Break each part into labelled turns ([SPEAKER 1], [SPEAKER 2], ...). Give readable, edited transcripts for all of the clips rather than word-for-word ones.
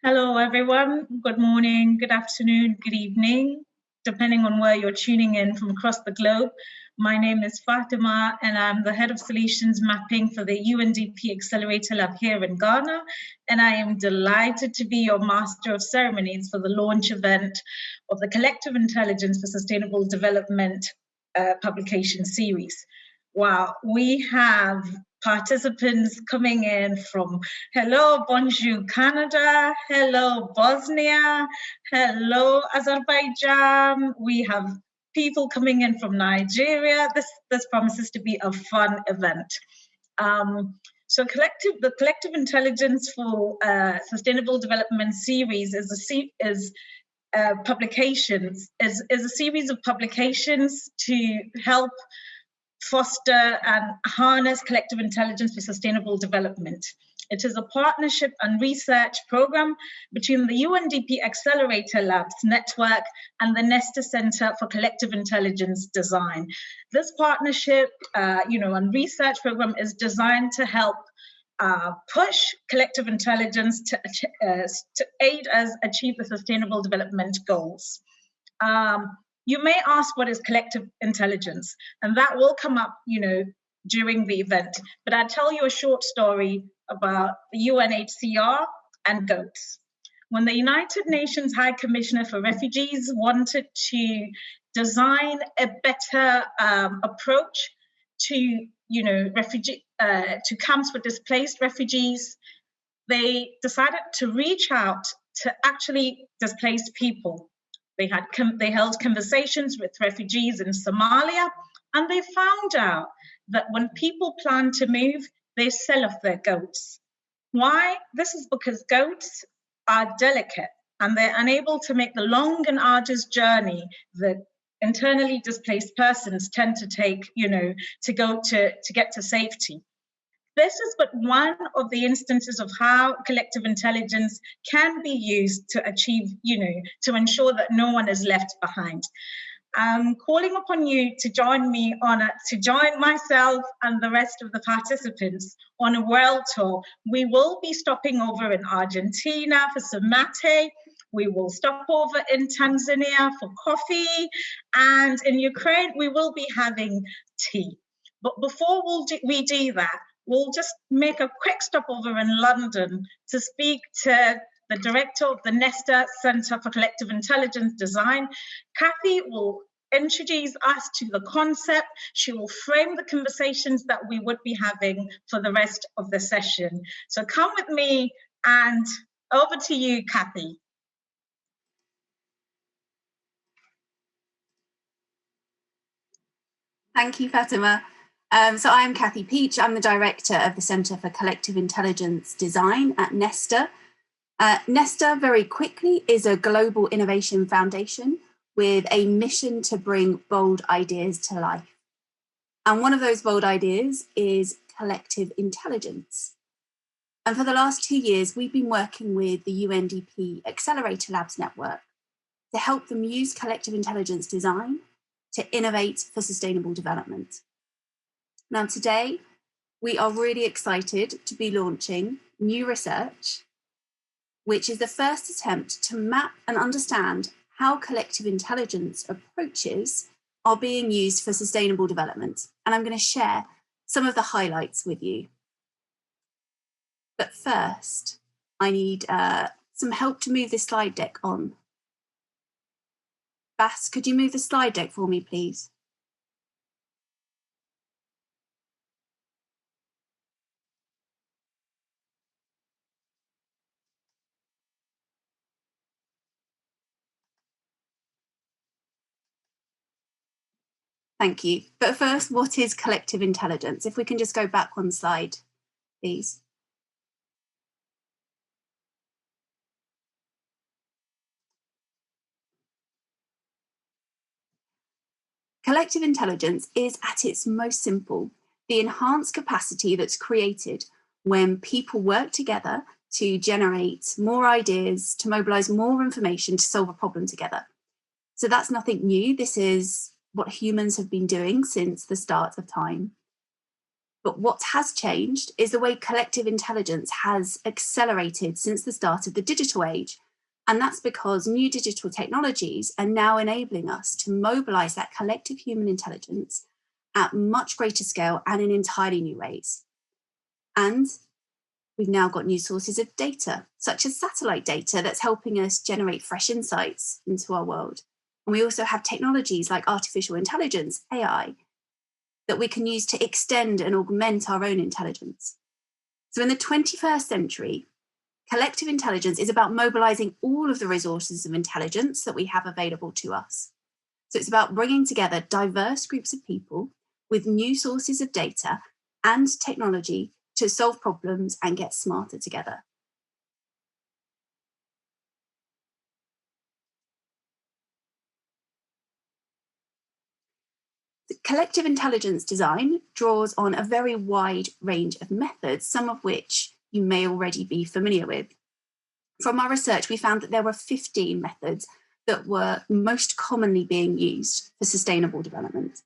[SPEAKER 1] Hello, everyone. Good morning, good afternoon, good evening, depending on where you're tuning in from across the globe. My name is Fatima, and I'm the Head of Solutions Mapping for the UNDP Accelerator Lab here in Ghana. And I am delighted to be your Master of Ceremonies for the launch event of the Collective Intelligence for Sustainable Development publication series. Wow, we have participants coming in from hello, bonjour, Canada, hello, Bosnia, hello, Azerbaijan. We have people coming in from Nigeria. This promises to be a fun event. So the Collective Intelligence for Sustainable Development series is a series of publications to help foster and harness collective intelligence for sustainable development. It is a partnership and research program between the UNDP Accelerator Labs network and the Nesta Center for Collective Intelligence Design. This partnership, and research program is designed to help push collective intelligence to aid us achieve the sustainable development goals. You may ask what is collective intelligence, and that will come up, during the event. But I'll tell you a short story about the UNHCR and goats. When the United Nations High Commissioner for Refugees wanted to design a better approach to, to camps for displaced refugees, they decided to reach out to actually displaced people. They held conversations with refugees in Somalia, and they found out that when people plan to move, they sell off their goats. Why? This is because goats are delicate and they're unable to make the long and arduous journey that internally displaced persons tend to take, to get to safety. This is but one of the instances of how collective intelligence can be used to achieve, to ensure that no one is left behind. I'm calling upon you to join myself and the rest of the participants on a world tour. We will be stopping over in Argentina for some mate. We will stop over in Tanzania for coffee, and in Ukraine, we will be having tea. But before we do that, we'll just make a quick stopover in London to speak to the director of the Nesta Center for Collective Intelligence Design. Kathy will introduce us to the concept. She will frame the conversations that we would be having for the rest of the session. So come with me, and over to you, Kathy.
[SPEAKER 2] Thank you, Fatima. So I'm Kathy Peach. I'm the director of the Centre for Collective Intelligence Design at Nesta. Nesta, very quickly, is a global innovation foundation with a mission to bring bold ideas to life. And one of those bold ideas is collective intelligence. And for the last 2 years, we've been working with the UNDP Accelerator Labs network to help them use collective intelligence design to innovate for sustainable development. Now, today, we are really excited to be launching new research, which is the first attempt to map and understand how collective intelligence approaches are being used for sustainable development. And I'm going to share some of the highlights with you. But first, I need some help to move this slide deck on. Bas, could you move the slide deck for me, please? Thank you. But first, what is collective intelligence? If we can just go back one slide, please. Collective intelligence is, at its most simple, the enhanced capacity that's created when people work together to generate more ideas, to mobilize more information to solve a problem together. So that's nothing new. This is what humans have been doing since the start of time. But what has changed is the way collective intelligence has accelerated since the start of the digital age. And that's because new digital technologies are now enabling us to mobilize that collective human intelligence at much greater scale and in entirely new ways. And we've now got new sources of data, such as satellite data, that's helping us generate fresh insights into our world. And we also have technologies like artificial intelligence, AI, that we can use to extend and augment our own intelligence. So in the 21st century, collective intelligence is about mobilizing all of the resources of intelligence that we have available to us. So it's about bringing together diverse groups of people with new sources of data and technology to solve problems and get smarter together. The collective intelligence design draws on a very wide range of methods, some of which you may already be familiar with. From our research, we found that there were 15 methods that were most commonly being used for sustainable development.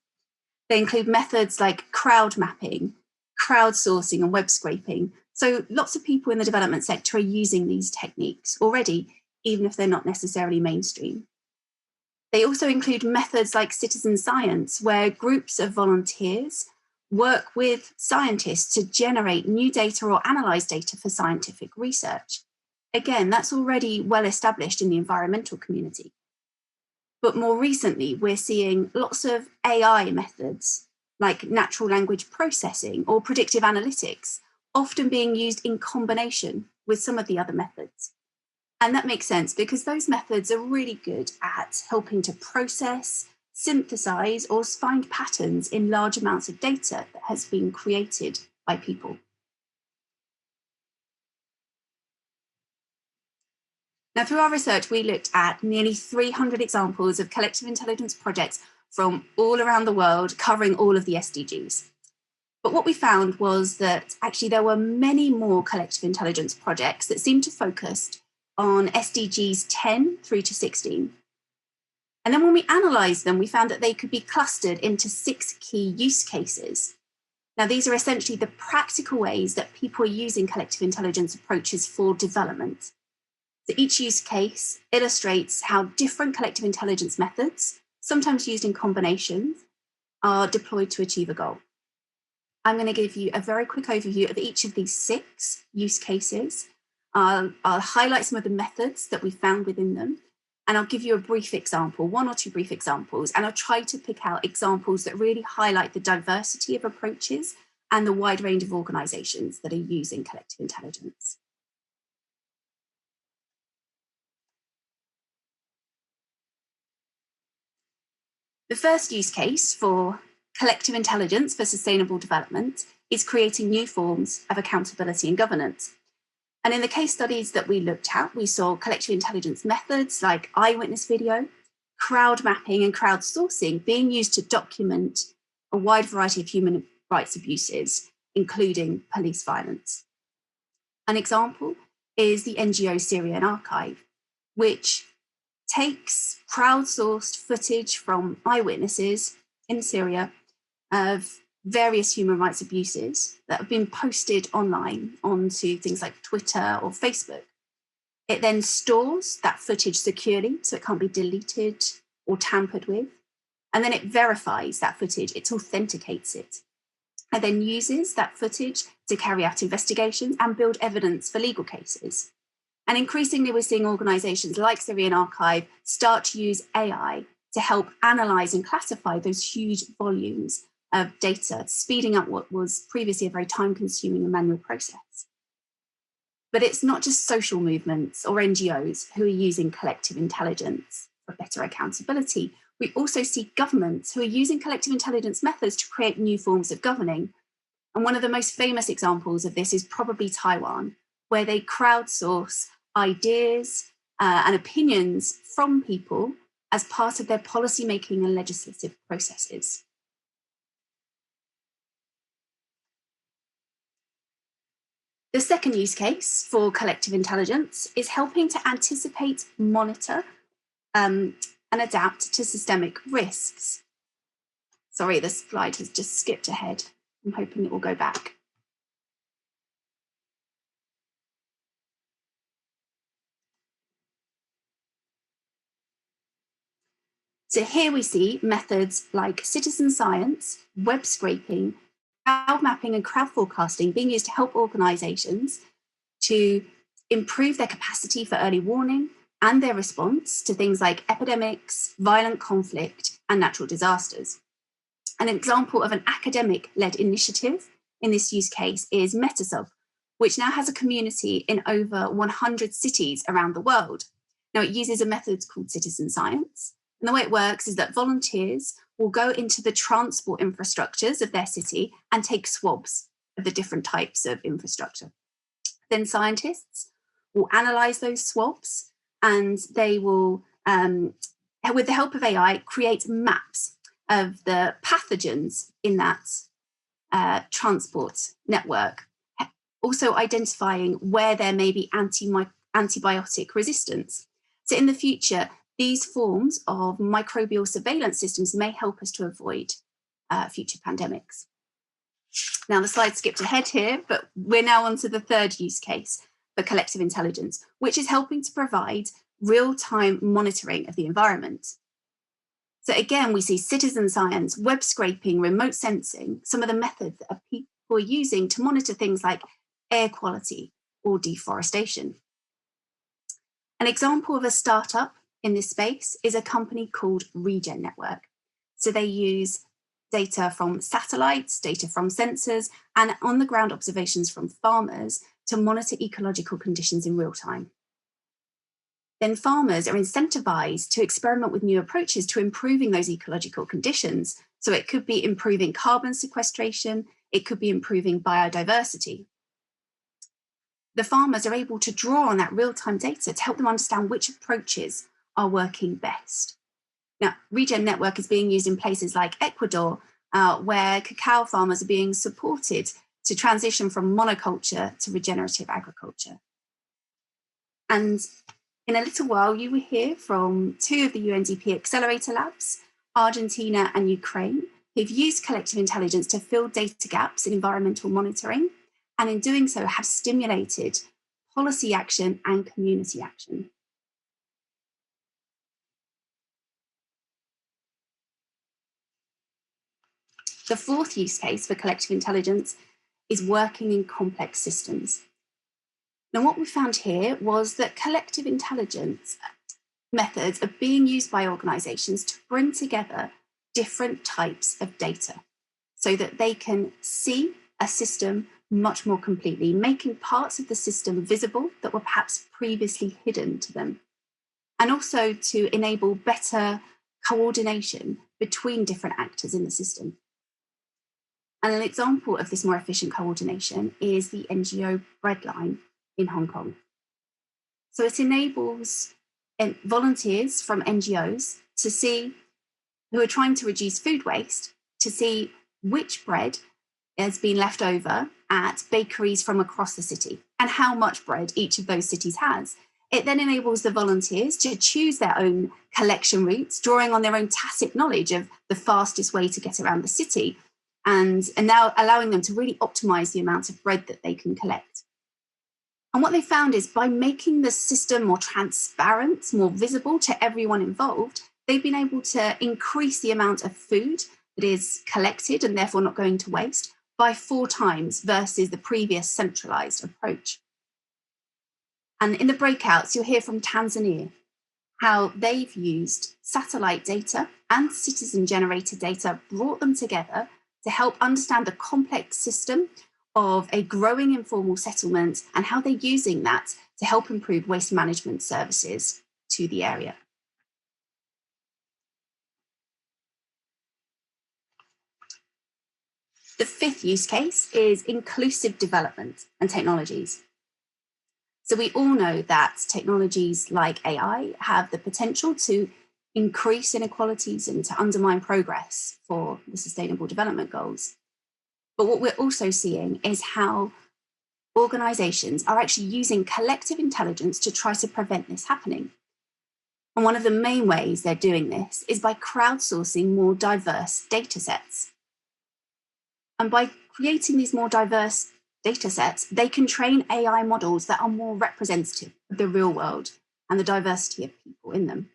[SPEAKER 2] They include methods like crowd mapping, crowdsourcing, and web scraping. So lots of people in the development sector are using these techniques already, even if they're not necessarily mainstream. They also include methods like citizen science, where groups of volunteers work with scientists to generate new data or analyze data for scientific research. Again, that's already well established in the environmental community. But more recently, we're seeing lots of AI methods like natural language processing or predictive analytics, often being used in combination with some of the other methods. And that makes sense because those methods are really good at helping to process, synthesize, or find patterns in large amounts of data that has been created by people. Now, through our research, we looked at nearly 300 examples of collective intelligence projects from all around the world, covering all of the SDGs. But what we found was that actually there were many more collective intelligence projects that seemed to focus on SDGs 10 through to 16. And then when we analysed them, we found that they could be clustered into 6 key use cases. Now, these are essentially the practical ways that people are using collective intelligence approaches for development. So each use case illustrates how different collective intelligence methods, sometimes used in combinations, are deployed to achieve a goal. I'm going to give you a very quick overview of each of these 6 use cases. I'll highlight some of the methods that we found within them, and I'll give you a brief example, 1 or 2 brief examples, and I'll try to pick out examples that really highlight the diversity of approaches and the wide range of organisations that are using collective intelligence. The first use case for collective intelligence for sustainable development is creating new forms of accountability and governance. And in the case studies that we looked at, we saw collective intelligence methods like eyewitness video, crowd mapping, and crowdsourcing being used to document a wide variety of human rights abuses, including police violence. An example is the NGO Syrian Archive, which takes crowdsourced footage from eyewitnesses in Syria of various human rights abuses that have been posted online onto things like Twitter or Facebook. It then stores that footage securely, so it can't be deleted or tampered with. And then it verifies that footage, it authenticates it. And then uses that footage to carry out investigations and build evidence for legal cases. And increasingly, we're seeing organisations like Syrian Archive start to use AI to help analyse and classify those huge volumes of data, speeding up what was previously a very time-consuming and manual process. But it's not just social movements or NGOs who are using collective intelligence for better accountability. We also see governments who are using collective intelligence methods to create new forms of governing. And one of the most famous examples of this is probably Taiwan, where they crowdsource ideas and opinions from people as part of their policymaking and legislative processes. The second use case for collective intelligence is helping to anticipate, monitor, and adapt to systemic risks. Sorry, the slide has just skipped ahead. I'm hoping it will go back. So here we see methods like citizen science, web scraping, crowd mapping and crowd forecasting being used to help organisations to improve their capacity for early warning and their response to things like epidemics, violent conflict, and natural disasters. An example of an academic-led initiative in this use case is Metasub, which now has a community in over 100 cities around the world. Now, it uses a method called citizen science. And the way it works is that volunteers will go into the transport infrastructures of their city and take swabs of the different types of infrastructure. Then scientists will analyse those swabs, and they will, with the help of AI, create maps of the pathogens in that transport network, also identifying where there may be antibiotic resistance. So in the future, these forms of microbial surveillance systems may help us to avoid future pandemics. Now, the slide skipped ahead here, but we're now on to the third use case for collective intelligence, which is helping to provide real-time monitoring of the environment. So again, we see citizen science, web scraping, remote sensing, some of the methods that people are using to monitor things like air quality or deforestation. An example of a startup in this space is a company called Regen Network. So they use data from satellites, data from sensors, and on-the-ground observations from farmers to monitor ecological conditions in real time. Then farmers are incentivized to experiment with new approaches to improving those ecological conditions. So it could be improving carbon sequestration, it could be improving biodiversity. The farmers are able to draw on that real-time data to help them understand which approaches are working best. Now, Regen Network is being used in places like Ecuador, where cacao farmers are being supported to transition from monoculture to regenerative agriculture. And in a little while, you will hear from two of the UNDP Accelerator Labs, Argentina and Ukraine, who've used collective intelligence to fill data gaps in environmental monitoring, and in doing so have stimulated policy action and community action. The fourth use case for collective intelligence is working in complex systems. Now, what we found here was that collective intelligence methods are being used by organisations to bring together different types of data so that they can see a system much more completely, making parts of the system visible that were perhaps previously hidden to them, and also to enable better coordination between different actors in the system. And an example of this more efficient coordination is the NGO Breadline in Hong Kong. So it enables volunteers from NGOs to see, who are trying to reduce food waste, to see which bread has been left over at bakeries from across the city and how much bread each of those cities has. It then enables the volunteers to choose their own collection routes, drawing on their own tacit knowledge of the fastest way to get around the city, and now allowing them to really optimize the amount of bread that they can collect. And what they found is by making the system more transparent, more visible to everyone involved, they've been able to increase the amount of food that is collected and therefore not going to waste by 4 times versus the previous centralized approach. And in the breakouts, you'll hear from Tanzania, how they've used satellite data and citizen-generated data, brought them together to help understand the complex system of a growing informal settlement and how they're using that to help improve waste management services to the area. The fifth use case is inclusive development and technologies. So we all know that technologies like AI have the potential to increase inequalities and to undermine progress for the Sustainable Development Goals. But what we're also seeing is how organisations are actually using collective intelligence to try to prevent this happening. And one of the main ways they're doing this is by crowdsourcing more diverse data sets. And by creating these more diverse data sets, they can train AI models that are more representative of the real world and the diversity of people in them.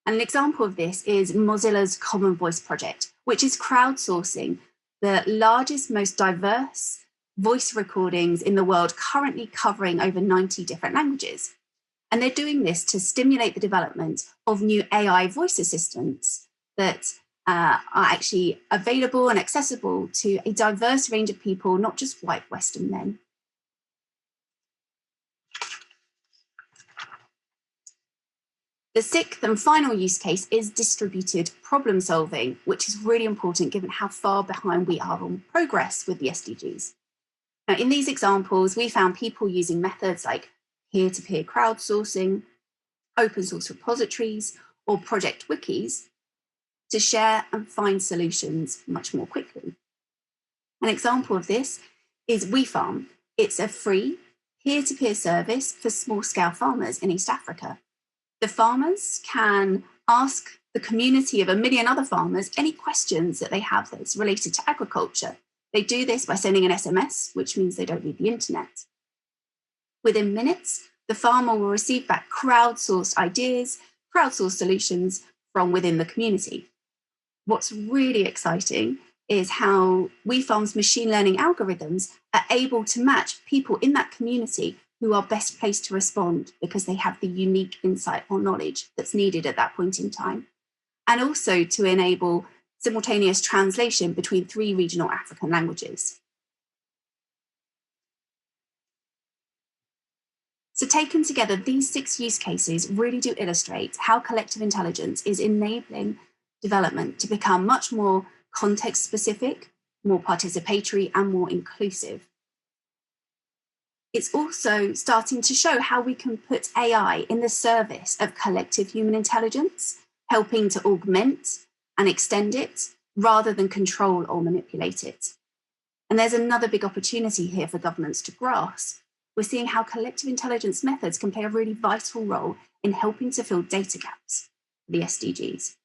[SPEAKER 2] And an example of this is Mozilla's Common Voice project, which is crowdsourcing the largest, most diverse voice recordings in the world, currently covering over 90 different languages. And they're doing this to stimulate the development of new AI voice assistants that are actually available and accessible to a diverse range of people, not just white Western men. The sixth and final use case is distributed problem solving, which is really important given how far behind we are on progress with the SDGs. Now, in these examples, we found people using methods like peer-to-peer crowdsourcing, open source repositories, or project wikis to share and find solutions much more quickly. An example of this is WeFarm. It's a free peer-to-peer service for small-scale farmers in East Africa. The farmers can ask the community of 1 million other farmers any questions that they have that's related to agriculture. They do this by sending an SMS, which means they don't need the internet. Within minutes, the farmer will receive back crowdsourced ideas, crowdsourced solutions from within the community. What's really exciting is how WeFarm's machine learning algorithms are able to match people in that community who are best placed to respond because they have the unique insight or knowledge that's needed at that point in time, and also to enable simultaneous translation between 3 regional African languages. So taken together, these 6 use cases really do illustrate how collective intelligence is enabling development to become much more context-specific, more participatory, and more inclusive. It's also starting to show how we can put AI in the service of collective human intelligence, helping to augment and extend it rather than control or manipulate it. And there's another big opportunity here for governments to grasp. We're seeing how collective intelligence methods can play a really vital role in helping to fill data gaps for the SDGs.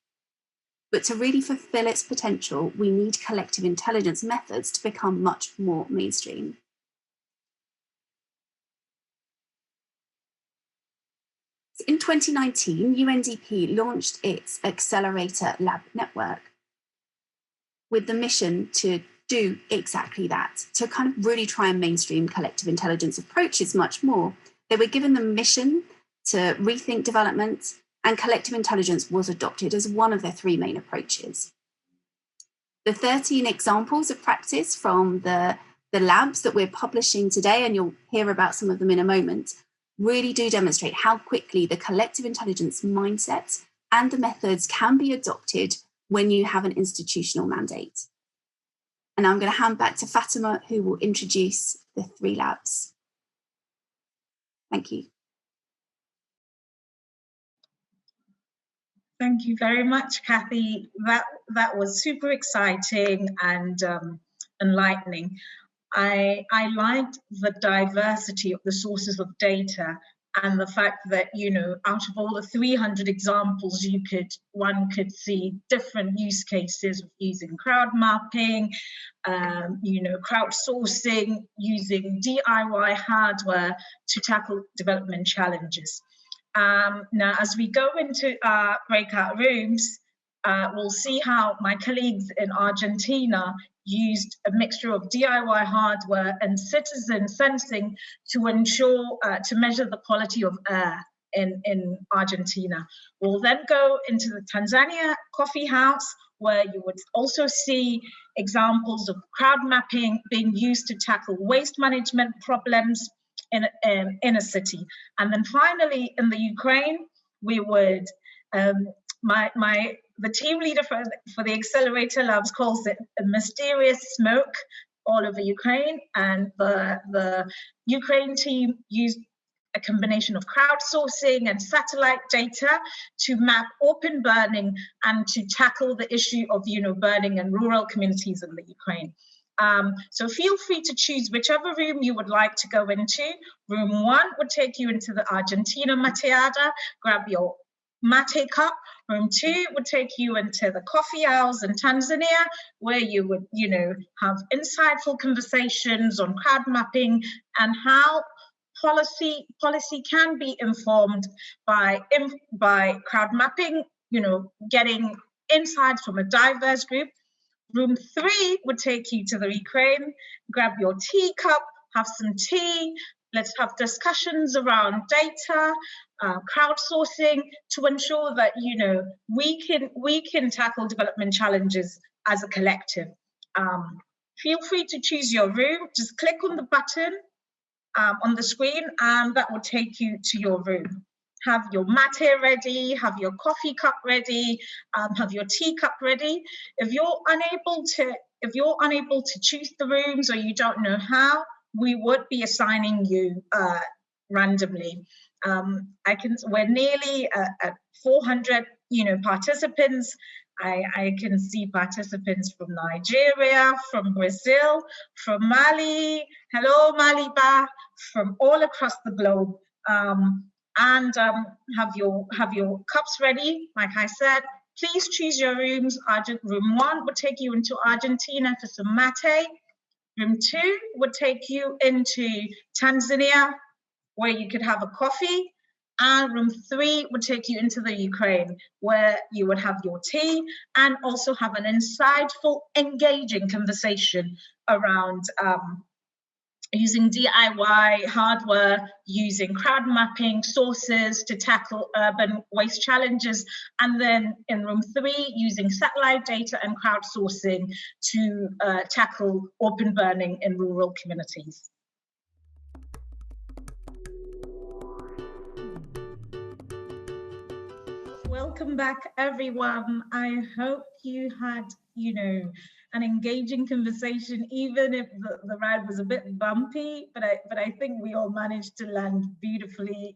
[SPEAKER 2] But to really fulfill its potential, we need collective intelligence methods to become much more mainstream. In 2019, UNDP launched its Accelerator Lab network with the mission to do exactly that, to kind of really try and mainstream collective intelligence approaches much more. They were given the mission to rethink development, and collective intelligence was adopted as one of their 3 main approaches. The 13 examples of practice from the labs that we're publishing today, and you'll hear about some of them in a moment, really do demonstrate how quickly the collective intelligence mindset and the methods can be adopted when you have an institutional mandate. And I'm going to hand back to Fatima, who will introduce the 3 labs. Thank you.
[SPEAKER 1] Thank you very much, Kathy. That was super exciting and enlightening. I liked the diversity of the sources of data and the fact that, you know, out of all the 300 examples, one could see different use cases of using crowd mapping, you know, crowdsourcing, using DIY hardware to tackle development challenges. Now, as we go into our breakout rooms, we'll see how my colleagues in Argentina used a mixture of DIY hardware and citizen sensing to ensure, to measure the quality of air in Argentina. We'll then go into the Tanzania coffee house, where you would also see examples of crowd mapping being used to tackle waste management problems in a city. And then finally, in the Ukraine, we would, the team leader for the Accelerator Labs calls it a mysterious smoke all over Ukraine, and the Ukraine team used a combination of crowdsourcing and satellite data to map open burning and to tackle the issue of, you know, burning in rural communities in the Ukraine. So feel free to choose whichever room you would like to go into. Room 1 would take you into the Argentina Mateada. Grab your mate cup. Room 2 would take you into the coffee house in Tanzania, where you would, have insightful conversations on crowd mapping and how policy can be informed by crowd mapping, getting insights from a diverse group. Room 3 would take you to the Ukraine, grab your teacup, have some tea. Let's have discussions around data, crowdsourcing, to ensure that we can tackle development challenges as a collective. Feel free to choose your room. Just click on the button on the screen, and that will take you to your room. Have your mate ready, have your coffee cup ready, have your teacup ready. If you're unable to choose the rooms, or you don't know how, we would be assigning you randomly. We're nearly at 400, participants. I can see participants from Nigeria, from Brazil, from Mali. Hello, Maliba, from all across the globe. And have your cups ready. Like I said, please choose your rooms. Room 1 would take you into Argentina for some mate. Room 2 would take you into Tanzania, where you could have a coffee. And room 3 would take you into the Ukraine, where you would have your tea and also have an insightful, engaging conversation around using DIY hardware, using crowd mapping sources to tackle urban waste challenges, and then in room 3, using satellite data and crowdsourcing to tackle open burning in rural communities. Welcome back, everyone. I hope you had, an engaging conversation, even if the ride was a bit bumpy, but I think we all managed to land beautifully,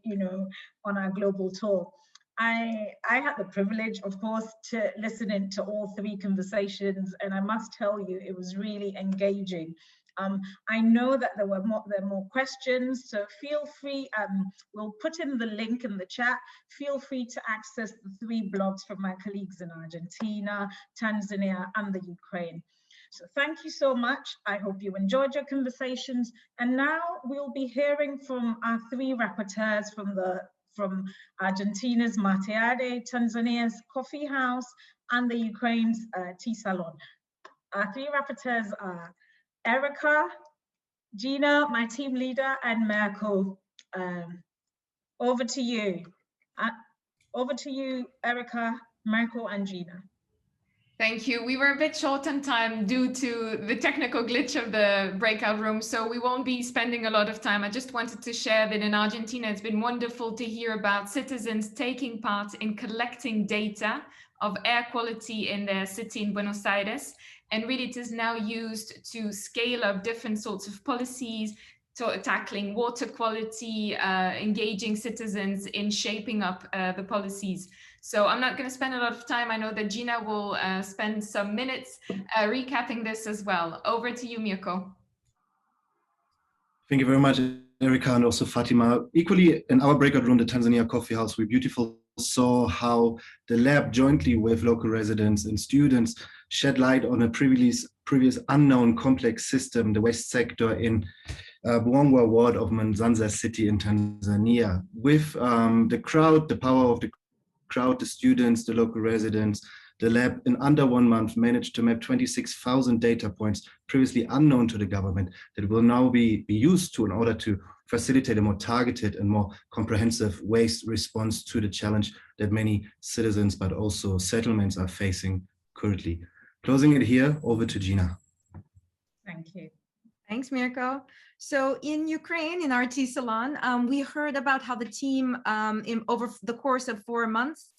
[SPEAKER 1] on our global tour. I had the privilege, of course, to listen in to all 3 conversations, and I must tell you, it was really engaging. I know that there are more questions, so feel free, we'll put in the link in the chat. Feel free to access the 3 blogs from my colleagues in Argentina, Tanzania, and the Ukraine. So thank you so much. I hope you enjoyed your conversations. And now we'll be hearing from our 3 rapporteurs from Argentina's Mateade, Tanzania's Coffee House, and the Ukraine's Tea Salon. Our 3 rapporteurs are Erica, Gina, my team leader, and Mirko. Over to you. Erica, Mirko, and Gina.
[SPEAKER 3] Thank you. We were a bit short on time due to the technical glitch of the breakout room, so we won't be spending a lot of time. I just wanted to share that in Argentina, it's been wonderful to hear about citizens taking part in collecting data of air quality in their city in Buenos Aires. And really, it is now used to scale up different sorts of policies, tackling water quality, engaging citizens in shaping up the policies. So I'm not going to spend a lot of time. I know that Gina will spend some minutes recapping this as well. Over to you, Mirko.
[SPEAKER 4] Thank you very much, Erica, and also Fatima. Equally, in our breakout room, the Tanzania Coffee House, we beautifully saw how the lab, jointly with local residents and students, shed light on a previous unknown complex system, the waste sector in Buongwa ward of Mwanza city in Tanzania. With the crowd, the power of the crowd, the students, the local residents, the lab in under 1 month managed to map 26,000 data points previously unknown to the government that will now be used in order to facilitate a more targeted and more comprehensive waste response to the challenge that many citizens but also settlements are facing currently. Closing it here, over to Gina.
[SPEAKER 1] Thank you.
[SPEAKER 5] Thanks, Mirko. So in Ukraine, in our tea salon, we heard about how the team, over the course of 4 months,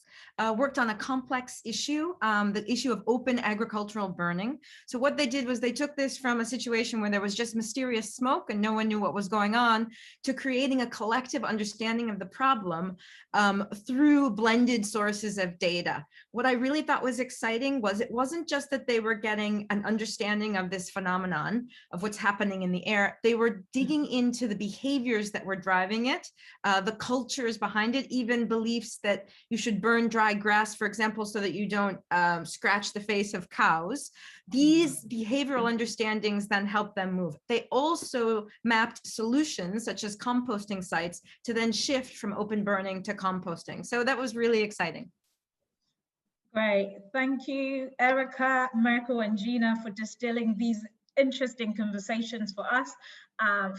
[SPEAKER 5] worked on a complex issue, the issue of open agricultural burning. So what they did was they took this from a situation where there was just mysterious smoke and no one knew what was going on, to creating a collective understanding of the problem through blended sources of data. What I really thought was exciting was it wasn't just that they were getting an understanding of this phenomenon, of what's happening in the air. They were digging into the behaviors that were driving it, the cultures behind it, even beliefs that you should burn dry grass, for example, so that you don't scratch the face of cows. These behavioral understandings then help them move. They also mapped solutions such as composting sites to then shift from open burning to composting. So that was really exciting.
[SPEAKER 1] Great. Thank you, Erica, Merkel, and Gina, for distilling these interesting conversations for us.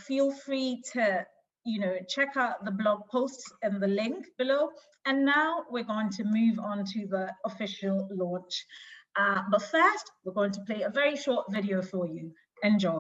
[SPEAKER 1] Feel free to check out the blog posts and the link below. And now we're going to move on to the official launch. But first, we're going to play a very short video for you. Enjoy.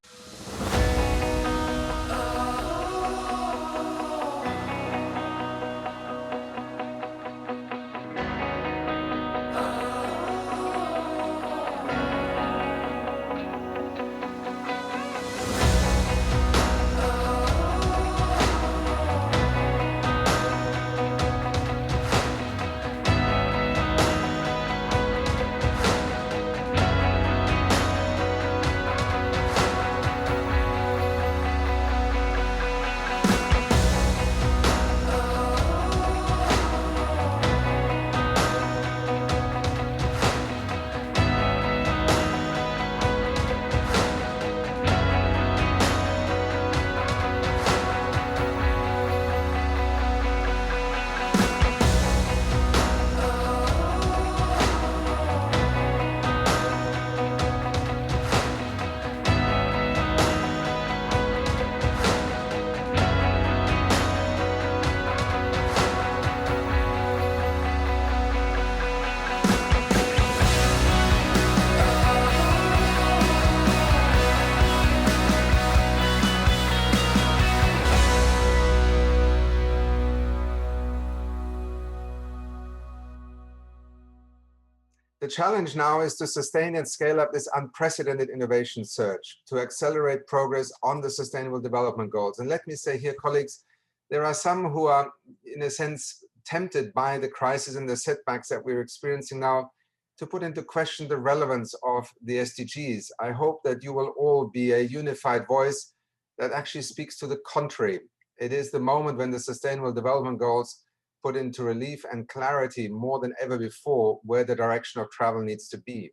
[SPEAKER 6] The challenge now is to sustain and scale up this unprecedented innovation surge to accelerate progress on the Sustainable Development Goals. And let me say here, colleagues, there are some who are, in a sense, tempted by the crisis and the setbacks that we're experiencing now to put into question the relevance of the SDGs. I hope that you will all be a unified voice that actually speaks to the contrary. It is the moment when the Sustainable Development Goals put into relief and clarity more than ever before where the direction of travel needs to be.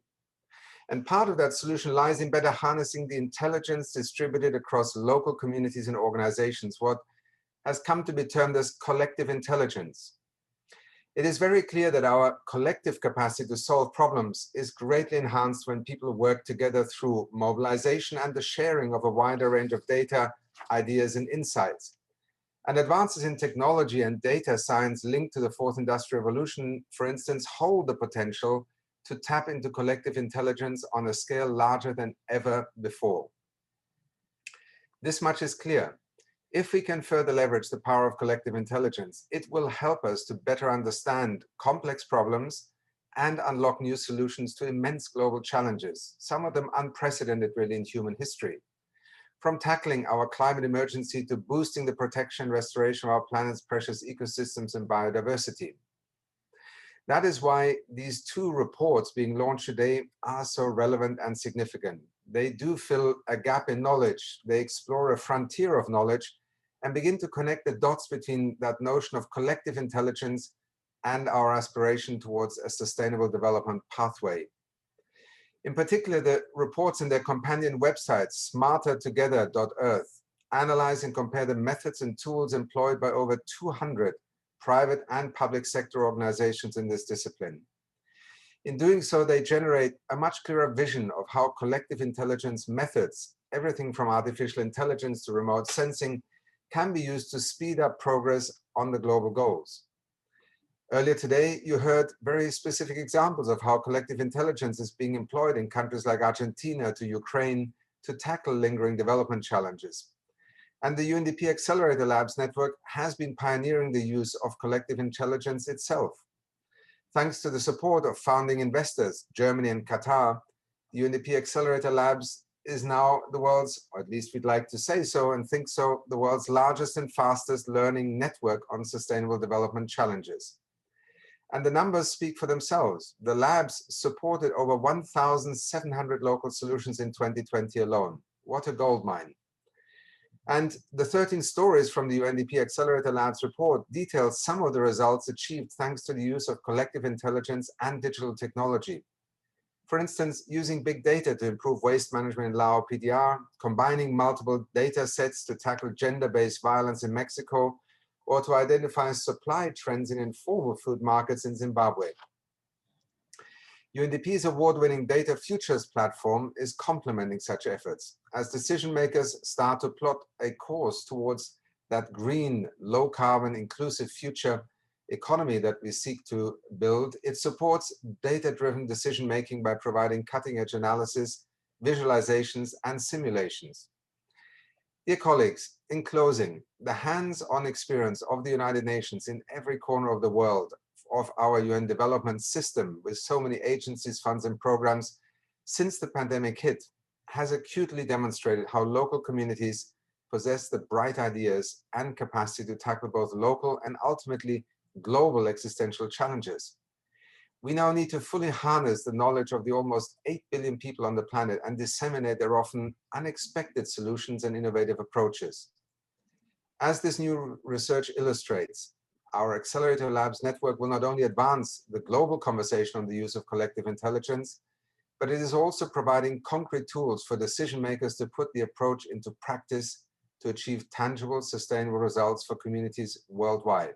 [SPEAKER 6] And part of that solution lies in better harnessing the intelligence distributed across local communities and organizations, what has come to be termed as collective intelligence. It is very clear that our collective capacity to solve problems is greatly enhanced when people work together through mobilization and the sharing of a wider range of data, ideas, and insights. And advances in technology and data science linked to the fourth industrial revolution, for instance, hold the potential to tap into collective intelligence on a scale larger than ever before. This much is clear. If we can further leverage the power of collective intelligence, it will help us to better understand complex problems and unlock new solutions to immense global challenges, some of them unprecedented really in human history. From tackling our climate emergency to boosting the protection and restoration of our planet's precious ecosystems and biodiversity. That is why these two reports being launched today are so relevant and significant. They do fill a gap in knowledge. They explore a frontier of knowledge and begin to connect the dots between that notion of collective intelligence and our aspiration towards a sustainable development pathway. In particular, the reports in their companion website, smartertogether.earth, analyze and compare the methods and tools employed by over 200 private and public sector organizations in this discipline. In doing so, they generate a much clearer vision of how collective intelligence methods, everything from artificial intelligence to remote sensing, can be used to speed up progress on the global goals. Earlier today, you heard very specific examples of how collective intelligence is being employed in countries like Argentina to Ukraine to tackle lingering development challenges. And the UNDP Accelerator Labs network has been pioneering the use of collective intelligence itself. Thanks to the support of founding investors, Germany and Qatar, the UNDP Accelerator Labs is now the world's, or at least we'd like to say so and think so, the world's largest and fastest learning network on sustainable development challenges. And the numbers speak for themselves. The labs supported over 1,700 local solutions in 2020 alone. What a goldmine. And the 13 stories from the UNDP Accelerator Labs report detail some of the results achieved thanks to the use of collective intelligence and digital technology. For instance, using big data to improve waste management in Lao PDR, combining multiple data sets to tackle gender-based violence in Mexico, or to identify supply trends in informal food markets in Zimbabwe. UNDP's award-winning Data Futures platform is complementing such efforts. As decision makers start to plot a course towards that green, low-carbon, inclusive future economy that we seek to build, it supports data-driven decision-making by providing cutting-edge analysis, visualizations, and simulations. Dear colleagues, in closing, the hands-on experience of the United Nations in every corner of the world of our UN development system with so many agencies, funds, and programs since the pandemic hit has acutely demonstrated how local communities possess the bright ideas and capacity to tackle both local and ultimately global existential challenges. We now need to fully harness the knowledge of the almost 8 billion people on the planet and disseminate their often unexpected solutions and innovative approaches. As this new research illustrates, our Accelerator Labs network will not only advance the global conversation on the use of collective intelligence, but it is also providing concrete tools for decision makers to put the approach into practice to achieve tangible, sustainable results for communities worldwide.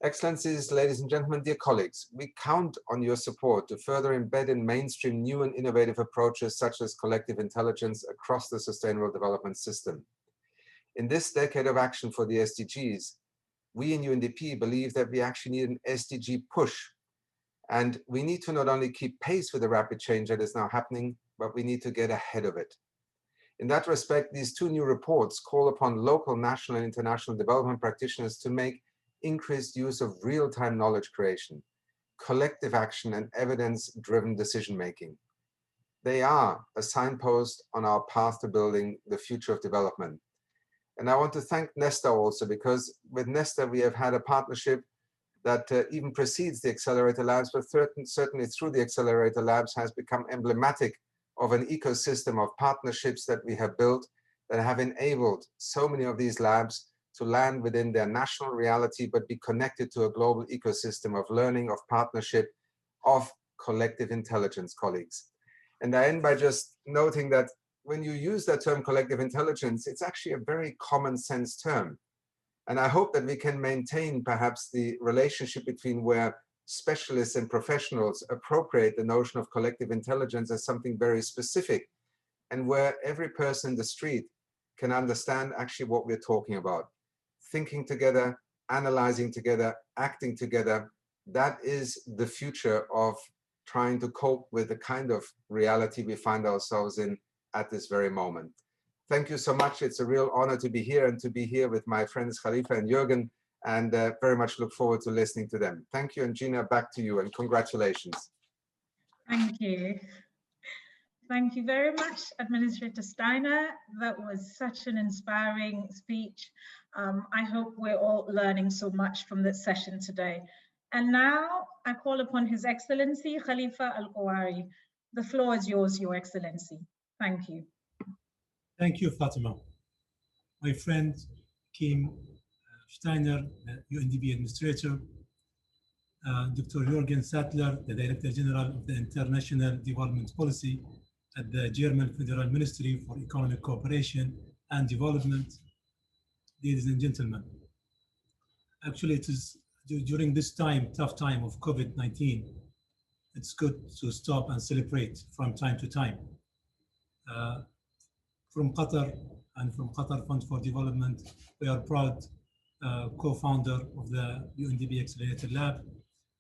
[SPEAKER 6] Excellencies, ladies and gentlemen, dear colleagues, we count on your support to further embed in mainstream new and innovative approaches such as collective intelligence across the sustainable development system. In this decade of action for the SDGs, we in UNDP believe that we actually need an SDG push. And we need to not only keep pace with the rapid change that is now happening, but we need to get ahead of it. In that respect, these two new reports call upon local, national, and international development practitioners to make increased use of real-time knowledge creation, collective action, and evidence-driven decision-making. They are a signpost on our path to building the future of development. And I want to thank Nesta also, because with Nesta we have had a partnership that even precedes the Accelerator Labs, but certainly through the Accelerator Labs has become emblematic of an ecosystem of partnerships that we have built that have enabled so many of these labs to land within their national reality, but be connected to a global ecosystem of learning, of partnership, of collective intelligence, colleagues. And I end by just noting that when you use that term collective intelligence, it's actually a very common sense term. And I hope that we can maintain perhaps the relationship between where specialists and professionals appropriate the notion of collective intelligence as something very specific, and where every person in the street can understand actually what we're talking about. Thinking together, analyzing together, acting together, that is the future of trying to cope with the kind of reality we find ourselves in at this very moment. Thank you so much. It's a real honor to be here and to be here with my friends Khalifa and Jürgen, and very much look forward to listening to them. Thank you, and Gina, back to you, and congratulations.
[SPEAKER 1] Thank you. Thank you very much, Administrator Steiner. That was such an inspiring speech. I hope we're all learning so much from this session today. And now I call upon His Excellency Khalifa Al-Kuwari. The floor is yours, Your Excellency. Thank you.
[SPEAKER 7] Thank you, Fatima. My friend, Achim, Steiner, the UNDP Administrator, Dr. Jürgen Zattler, the Director General of the International Development Policy at the German Federal Ministry for Economic Cooperation and Development. Ladies and gentlemen, actually it is during this time, tough time of COVID-19, it's good to stop and celebrate from time to time. From Qatar and from Qatar Fund for Development, we are proud co-founder of the UNDP Accelerator Lab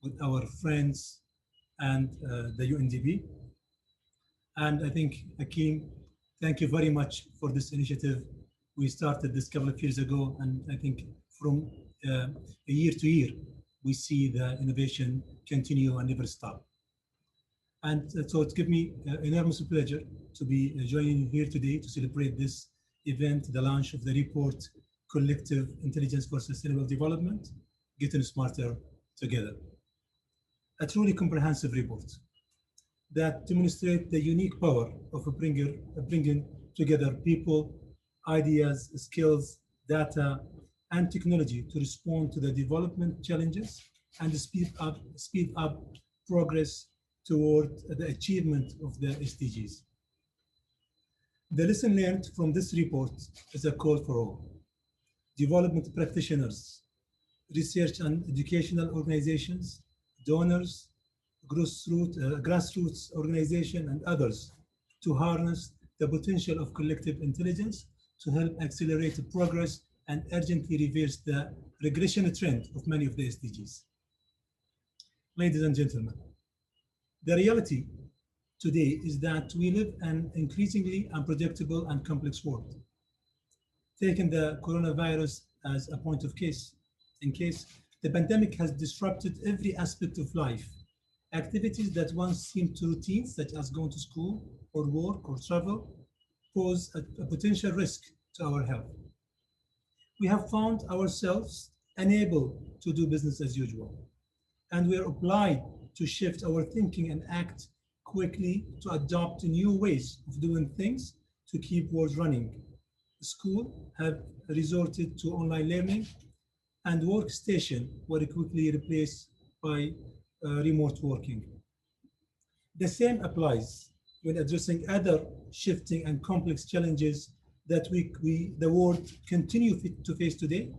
[SPEAKER 7] with our friends and the UNDP. And I think, Achim, thank you very much for this initiative. We started this couple of years ago, and I think from year to year, we see the innovation continue and never stop. And so it gives me enormous pleasure to be joining you here today to celebrate this event, the launch of the report, Collective Intelligence for Sustainable Development, Getting Smarter Together. A truly comprehensive report that demonstrates the unique power of bringing together people, ideas, skills, data, and technology to respond to the development challenges and speed up progress toward the achievement of the SDGs. The lesson learned from this report is a call for all. Development practitioners, research and educational organizations, donors, grassroots organizations, and others to harness the potential of collective intelligence to help accelerate progress and urgently reverse the regression trend of many of the SDGs. Ladies and gentlemen, the reality today is that we live in an increasingly unpredictable and complex world. Taking the coronavirus as a point of case, the pandemic has disrupted every aspect of life. Activities that once seemed routine, such as going to school or work or travel, pose a potential risk to our health. We have found ourselves unable to do business as usual, and we are obliged to shift our thinking and act quickly to adopt new ways of doing things to keep world running. School have resorted to online learning, and workstation were quickly replaced by remote working. The same applies when addressing other shifting and complex challenges that the world continue to face today,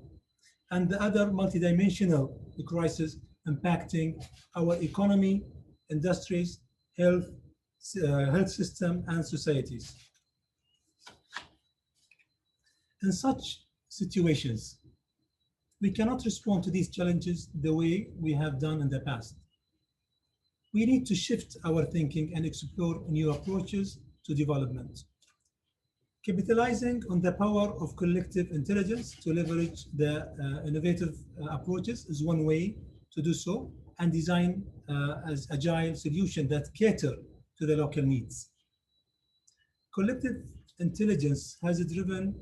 [SPEAKER 7] and the other multidimensional crises impacting our economy, industries, health system, and societies. In such situations, we cannot respond to these challenges the way we have done in the past. We need to shift our thinking and explore new approaches to development. Capitalizing on the power of collective intelligence to leverage the innovative approaches is one way to do so, and design as agile solutions that cater to the local needs. Collective intelligence has driven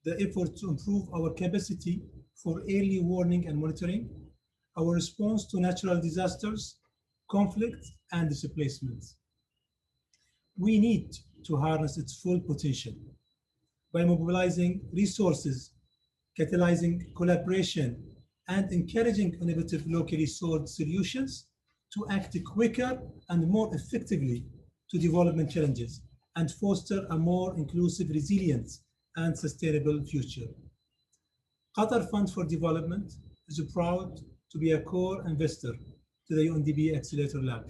[SPEAKER 7] the effort to improve our capacity for early warning and monitoring, our response to natural disasters, conflict, and displacement. We need to harness its full potential by mobilizing resources, catalyzing collaboration, and encouraging innovative locally sourced solutions to act quicker and more effectively to development challenges and foster a more inclusive, resilient, and sustainable future. Qatar Fund for Development is proud to be a core investor to the UNDP Accelerator Lab.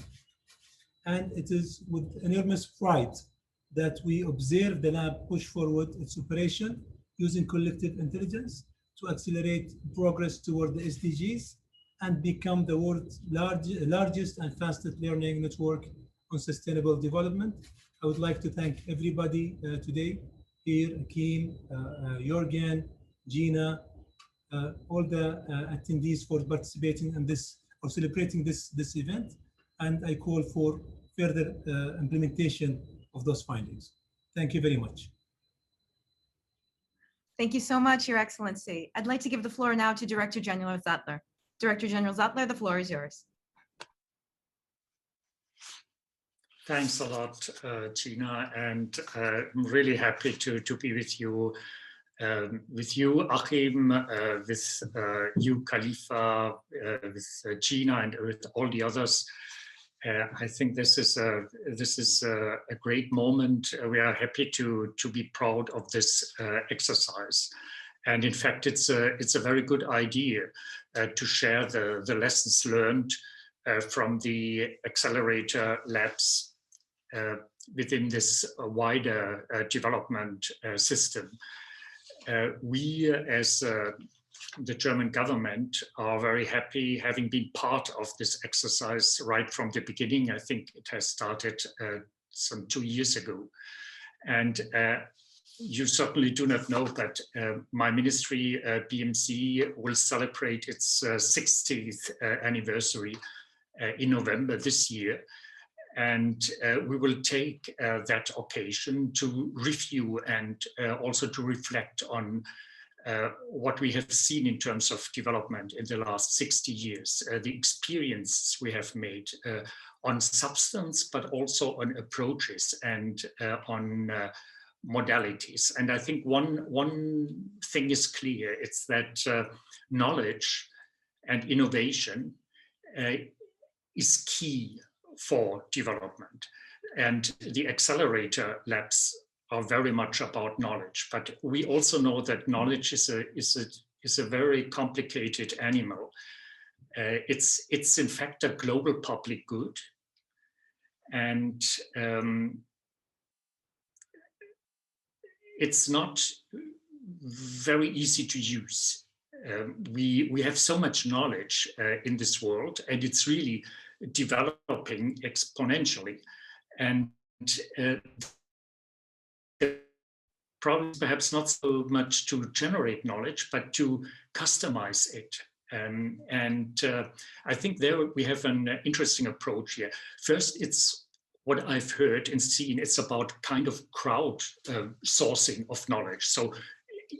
[SPEAKER 7] And it is with enormous pride that we observe the lab push forward its operation using collective intelligence to accelerate progress toward the SDGs and become the world's largest and fastest learning network on sustainable development. I would like to thank everybody today here, Achim, Jürgen, Gina, all the attendees for participating in this or celebrating this event. And I call for further implementation of those findings. Thank you very much.
[SPEAKER 5] Thank you so much, Your Excellency. I'd like to give the floor now to Director General Zattler. Director General Zattler, the floor is yours.
[SPEAKER 8] Thanks a lot, Gina, and I'm really happy to be with you, Achim, with you, Khalifa, with Gina, and with all the others. I think this is a great moment. We are happy to be proud of this exercise, and in fact, it's a very good idea to share the lessons learned from the Accelerator Labs within this wider development system. We, as the German government, are very happy having been part of this exercise right from the beginning. I think it has started some 2 years ago. And you certainly do not know, but my ministry, BMC, will celebrate its 60th anniversary in November this year. And we will take that occasion to review and also to reflect on what we have seen in terms of development in the last 60 years, the experiences we have made on substance, but also on approaches and on modalities. And I think one thing is clear, it's that knowledge and innovation is key for development. And the accelerator labs are very much about knowledge, but we also know that knowledge is a very complicated animal. It's in fact a global public good. And it's not very easy to use. We have so much knowledge in this world, and it's really developing exponentially. And the problem is perhaps not so much to generate knowledge, but to customize it. I think there we have an interesting approach here. First, it's what I've heard and seen, it's about kind of crowd sourcing of knowledge. So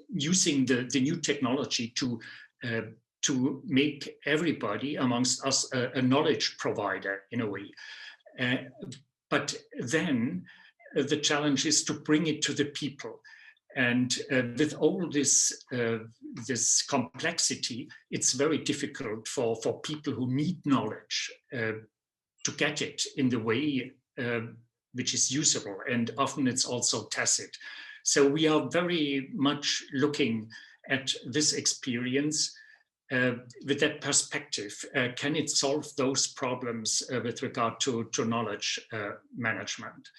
[SPEAKER 8] using the new technology to make everybody amongst us a knowledge provider in a way. But then the challenge is to bring it to the people. And with all this complexity, it's very difficult for people who need knowledge to get it in the way which is usable, and often it's also tacit. So we are very much looking at this experience with that perspective. Can it solve those problems with regard to knowledge management?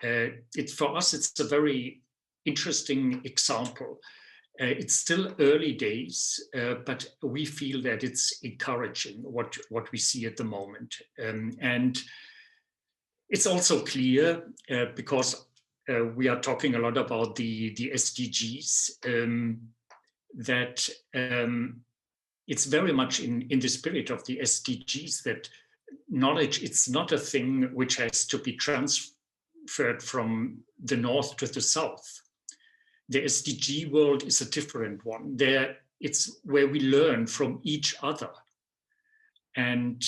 [SPEAKER 8] For us, it's a very interesting example. It's still early days, but we feel that it's encouraging what we see at the moment. And it's also clear, because we are talking a lot about the SDGs, that it's very much in the spirit of the SDGs that knowledge, it's not a thing which has to be transferred from the north to the south. The SDG world is a different one. It's where we learn from each other. And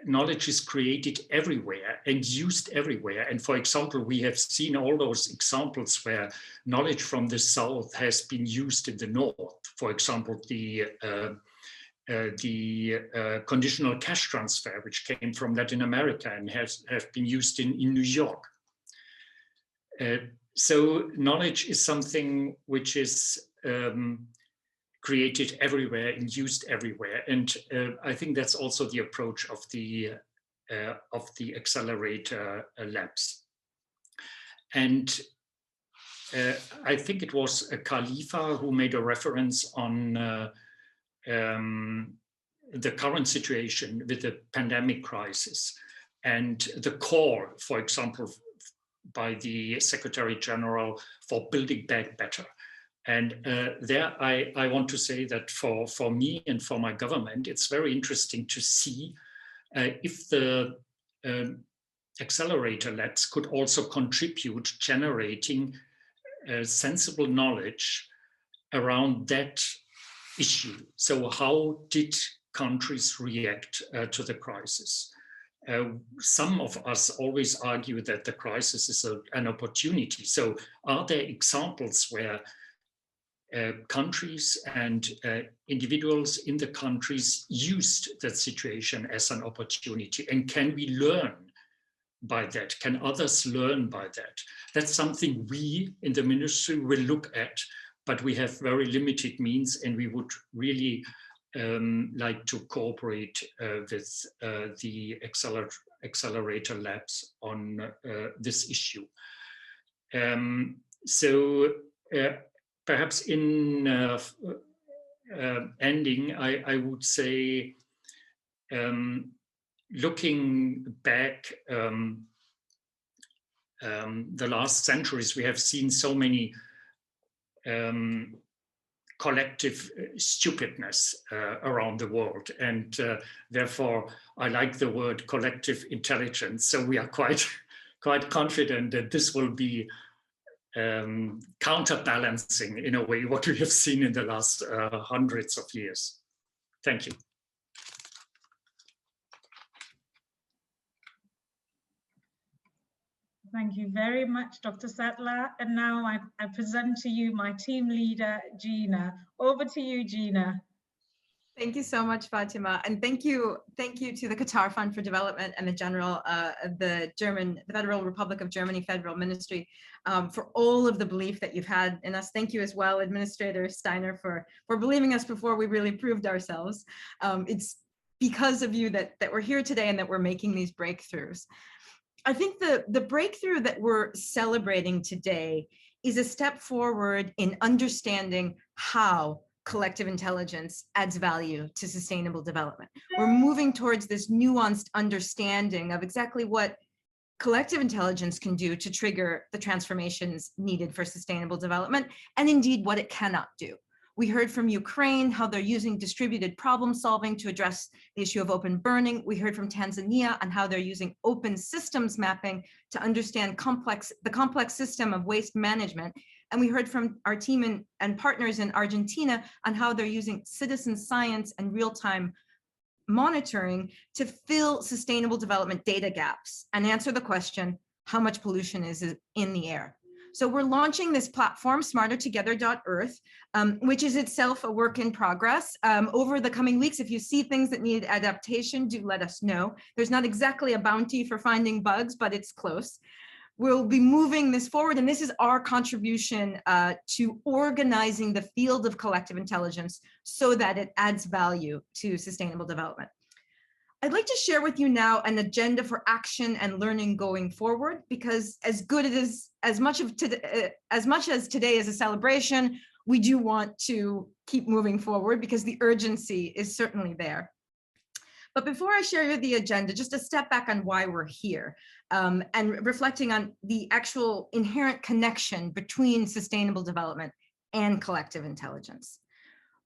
[SPEAKER 8] knowledge is created everywhere and used everywhere. And for example, we have seen all those examples where knowledge from the south has been used in the north. For example, the conditional cash transfer, which came from Latin America and have been used in New York. So knowledge is something which is created everywhere and used everywhere. And I think that's also the approach of the Accelerator Labs. And I think it was Khalifa who made a reference on the current situation with the pandemic crisis and the call, for example, by the Secretary General for building back better. And there I want to say that for me and for my government, it's very interesting to see if the Accelerator Labs could also contribute generating sensible knowledge around that issue. So how did countries react to the crisis? Some of us always argue that the crisis is an opportunity. So are there examples where countries and individuals in the countries used that situation as an opportunity? And can we learn by that? Can others learn by that? That's something we in the ministry will look at, but we have very limited means, and we would really like to cooperate with the Accelerator Labs on this issue. Perhaps in ending, I would say, looking back the last centuries, we have seen so many collective stupidness around the world. And therefore, I like the word collective intelligence. So we are quite confident that this will be counterbalancing in a way what we have seen in the last hundreds of years. Thank you.
[SPEAKER 1] Thank you very much, Dr. Zattler. And now I present to you my team leader, Gina. Over to you, Gina.
[SPEAKER 5] Thank you so much, Fatima, and thank you to the Qatar Fund for Development and the Federal Republic of Germany Federal Ministry for all of the belief that you've had in us. Thank you as well, Administrator Steiner, for believing us before we really proved ourselves. It's because of you that we're here today and that we're making these breakthroughs. I think the breakthrough that we're celebrating today is a step forward in understanding how collective intelligence adds value to sustainable development. We're moving towards this nuanced understanding of exactly what collective intelligence can do to trigger the transformations needed for sustainable development, and indeed what it cannot do. We heard from Ukraine how they're using distributed problem solving to address the issue of open burning. We heard from Tanzania on how they're using open systems mapping to understand the complex system of waste management. And we heard from our team and partners in Argentina on how they're using citizen science and real-time monitoring to fill sustainable development data gaps and answer the question, how much pollution is in the air? So we're launching this platform, smartertogether.earth, which is itself a work in progress. Over the coming weeks, if you see things that need adaptation, do let us know. There's not exactly a bounty for finding bugs, but it's close. We'll be moving this forward, and this is our contribution to organizing the field of collective intelligence so that it adds value to sustainable development. I'd like to share with you now an agenda for action and learning going forward, because as much as today is a celebration, we do want to keep moving forward because the urgency is certainly there. But before I share the agenda, just a step back on why we're here and reflecting on the actual inherent connection between sustainable development and collective intelligence.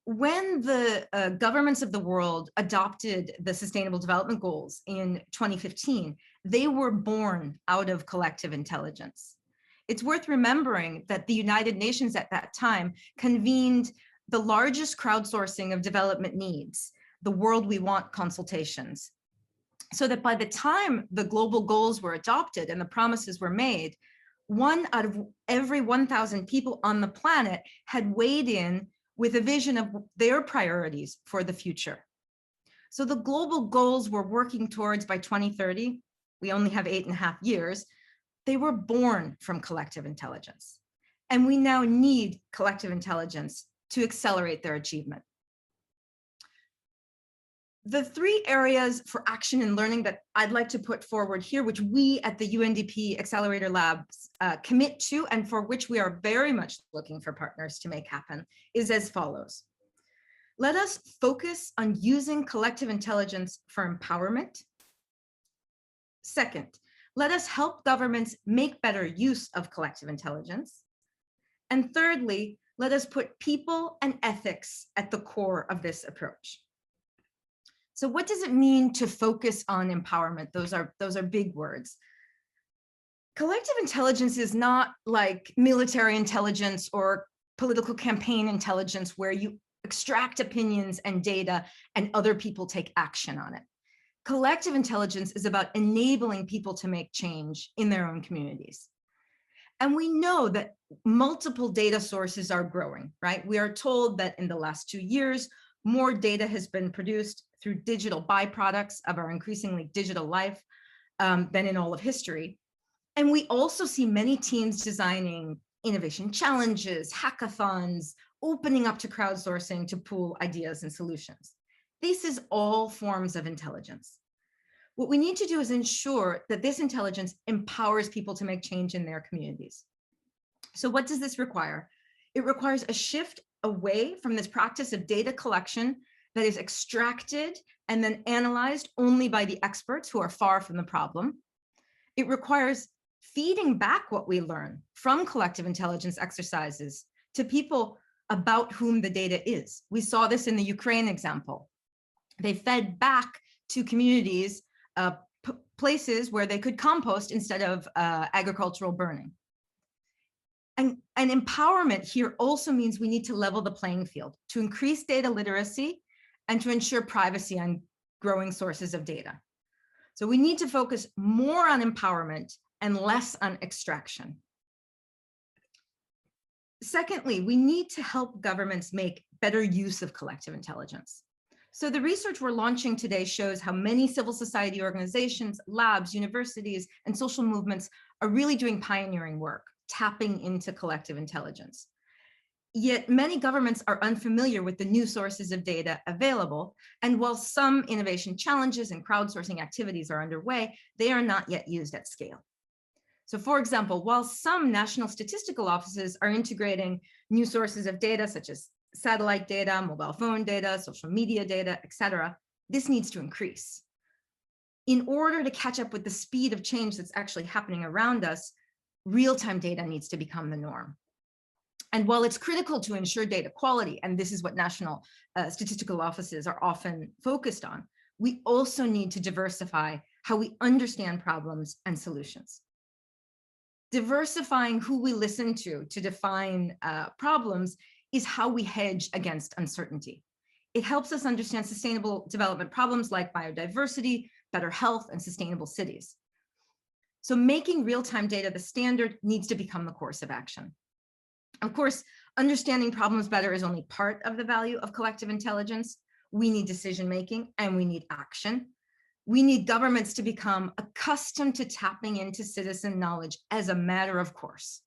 [SPEAKER 5] When the governments of the world adopted the Sustainable Development Goals in 2015, they were born out of collective intelligence. It's worth remembering that the United Nations at that time convened the largest crowdsourcing of development needs, the World We Want consultations, so that by the time the global goals were adopted and the promises were made, 1 out of every 1,000 people on the planet had weighed in with a vision of their priorities for the future. So the global goals we're working towards by 2030, we only have 8.5 years, they were born from collective intelligence. And we now need collective intelligence to accelerate their achievement. The 3 areas for action and learning that I'd like to put forward here, which we at the UNDP Accelerator Labs commit to, and for which we are very much looking for partners to make happen, is as follows. Let us focus on using collective intelligence for empowerment. Second, let us help governments make better use of collective intelligence. And thirdly, let us put people and ethics at the core of this approach. So what does it mean to focus on empowerment? Those are big words. Collective intelligence is not like military intelligence or political campaign intelligence where you extract opinions and data and other people take action on it. Collective intelligence is about enabling people to make change in their own communities. And we know that multiple data sources are growing, right? We are told that in the last 2 years, more data has been produced through digital byproducts of our increasingly digital life than in all of history. And we also see many teams designing innovation challenges, hackathons, opening up to crowdsourcing to pool ideas and solutions. This is all forms of intelligence. What we need to do is ensure that this intelligence empowers people to make change in their communities. So what does this require? It requires a shift away from this practice of data collection that is extracted and then analyzed only by the experts who are far from the problem. It requires feeding back what we learn from collective intelligence exercises to people about whom the data is. We saw this in the Ukraine example. They fed back to communities places where they could compost instead of agricultural burning. And empowerment here also means we need to level the playing field to increase data literacy and to ensure privacy on growing sources of data. So we need to focus more on empowerment and less on extraction. Secondly, we need to help governments make better use of collective intelligence. So the research we're launching today shows how many civil society organizations, labs, universities, and social movements are really doing pioneering work, tapping into collective intelligence. Yet many governments are unfamiliar with the new sources of data available. And while some innovation challenges and crowdsourcing activities are underway, they are not yet used at scale. So for example, while some national statistical offices are integrating new sources of data, such as satellite data, mobile phone data, social media data, etc., this needs to increase. In order to catch up with the speed of change that's actually happening around us, real-time data needs to become the norm. And while it's critical to ensure data quality, and this is what national statistical offices are often focused on, we also need to diversify how we understand problems and solutions. Diversifying who we listen to define problems is how we hedge against uncertainty. It helps us understand sustainable development problems like biodiversity, better health, and sustainable cities. So making real-time data the standard needs to become the course of action. Of course, understanding problems better is only part of the value of collective intelligence. We need decision-making and we need action. We need governments to become accustomed to tapping into citizen knowledge as a matter of course.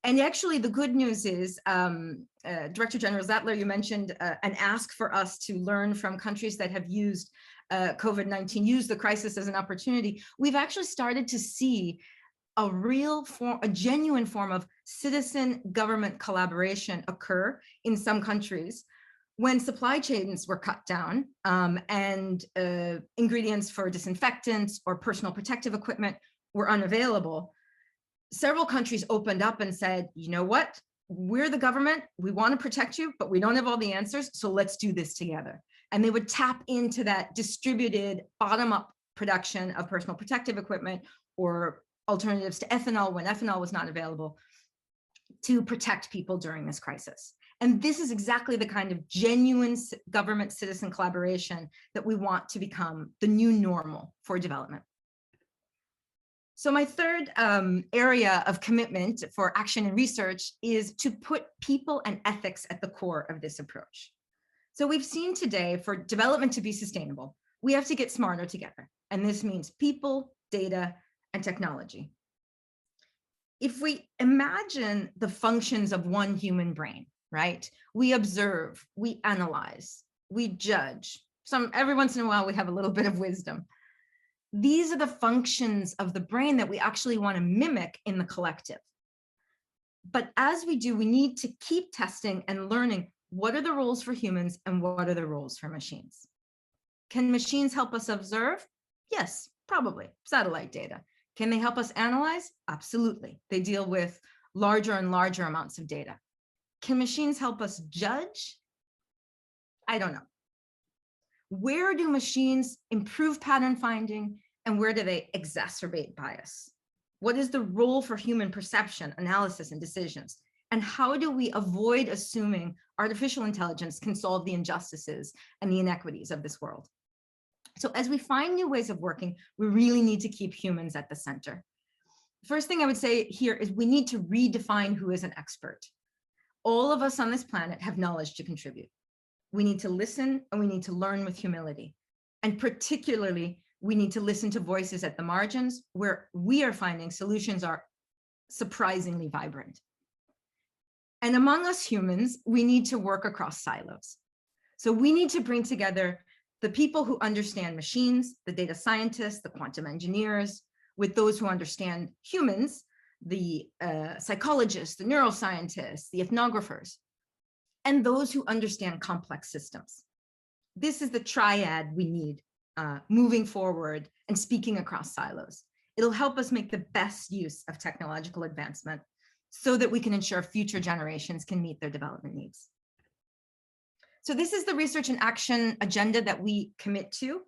[SPEAKER 5] And actually, the good news is, Director General Zattler, you mentioned an ask for us to learn from countries that have used COVID-19, use the crisis as an opportunity. We've actually started to see a genuine form of citizen government collaboration occur in some countries when supply chains were cut down and ingredients for disinfectants or personal protective equipment were unavailable. Several countries opened up and said, you know what, we're the government, we want to protect you, but we don't have all the answers, so let's do this together. And they would tap into that distributed bottom-up production of personal protective equipment or alternatives to ethanol when ethanol was not available to protect people during this crisis. And this is exactly the kind of genuine government citizen collaboration that we want to become the new normal for development. So my third area of commitment for action and research is to put people and ethics at the core of this approach. So we've seen today, for development to be sustainable, we have to get smarter together. And this means people, data, and technology. If we imagine the functions of one human brain, right? We observe, we analyze, we judge. Every once in a while, we have a little bit of wisdom. These are the functions of the brain that we actually want to mimic in the collective. But as we do, we need to keep testing and learning what are the roles for humans and what are the roles for machines. Can machines help us observe? Yes, probably, satellite data. Can they help us analyze? Absolutely. They deal with larger and larger amounts of data. Can machines help us judge? I don't know. Where do machines improve pattern finding and where do they exacerbate bias? What is the role for human perception, analysis, and decisions? And how do we avoid assuming artificial intelligence can solve the injustices and the inequities of this world? So as we find new ways of working, we really need to keep humans at the center. First thing I would say here is we need to redefine who is an expert. All of us on this planet have knowledge to contribute. We need to listen and we need to learn with humility. And particularly, we need to listen to voices at the margins where we are finding solutions are surprisingly vibrant. And among us humans, we need to work across silos. So we need to bring together the people who understand machines, the data scientists, the quantum engineers, with those who understand humans, the psychologists, the neuroscientists, the ethnographers, and those who understand complex systems. This is the triad we need moving forward and speaking across silos. It'll help us make the best use of technological advancement so that we can ensure future generations can meet their development needs. So this is the research and action agenda that we commit to.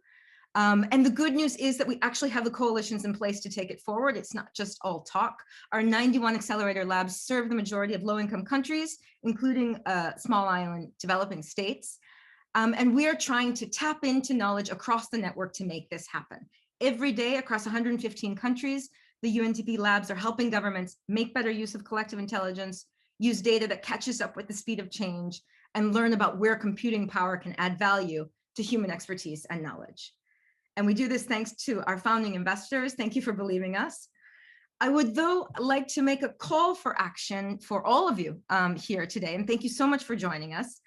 [SPEAKER 5] And the good news is that we actually have the coalitions in place to take it forward. It's not just all talk. Our 91 accelerator labs serve the majority of low-income countries, including small island developing states. And we are trying to tap into knowledge across the network to make this happen. Every day across 115 countries, the UNDP labs are helping governments make better use of collective intelligence, use data that catches up with the speed of change, and learn about where computing power can add value to human expertise and knowledge. And we do this thanks to our founding investors. Thank you for believing us. I would, though, like to make a call for action for all of you here today. And thank you so much for joining us.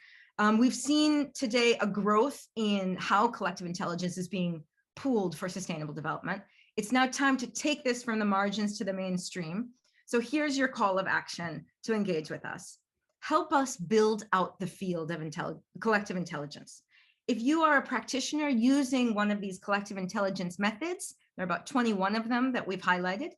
[SPEAKER 5] We've seen today a growth in how collective intelligence is being pooled for sustainable development. It's now time to take this from the margins to the mainstream. So here's your call of action to engage with us. Help us build out the field of collective intelligence. If you are a practitioner using one of these collective intelligence methods, there are about 21 of them that we've highlighted,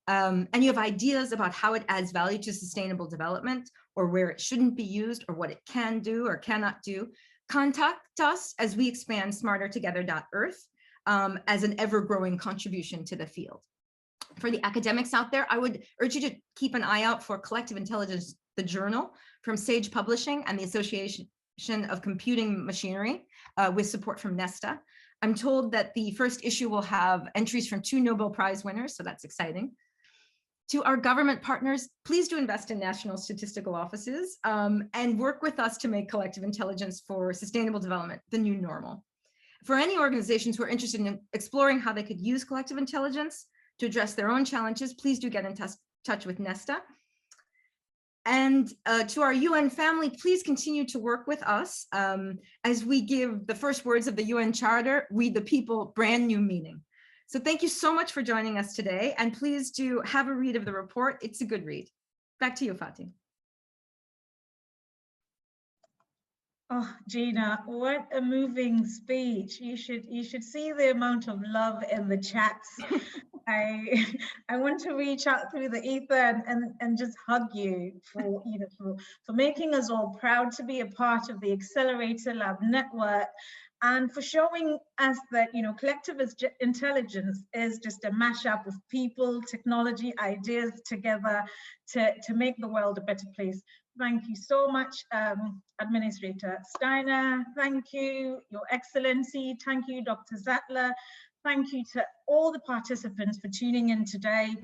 [SPEAKER 5] and you have ideas about how it adds value to sustainable development or where it shouldn't be used or what it can do or cannot do, contact us as we expand smartertogether.earth as an ever-growing contribution to the field. For the academics out there, I would urge you to keep an eye out for Collective Intelligence, the journal from Sage Publishing and the Association of Computing Machinery with support from Nesta. I'm told that the first issue will have entries from 2 Nobel Prize winners, so that's exciting. To our government partners, please do invest in national statistical offices and work with us to make collective intelligence for sustainable development the new normal. For any organizations who are interested in exploring how they could use collective intelligence to address their own challenges, please do get in touch with Nesta. And to our UN family, please continue to work with us as we give the first words of the UN Charter, "We the People," brand new meaning. So thank you so much for joining us today, and please do have a read of the report. It's a good read. Back to you, Fatih.
[SPEAKER 1] Oh, Gina, what a moving speech. You should see the amount of love in the chats. I want to reach out through the ether and just hug you for, for making us all proud to be a part of the Accelerator Lab network, and for showing us that, collective intelligence is just a mashup of people, technology, ideas together to make the world a better place. Thank you so much, Administrator Steiner. Thank you, Your Excellency. Thank you, Dr. Zattler. Thank you to all the participants for tuning in today.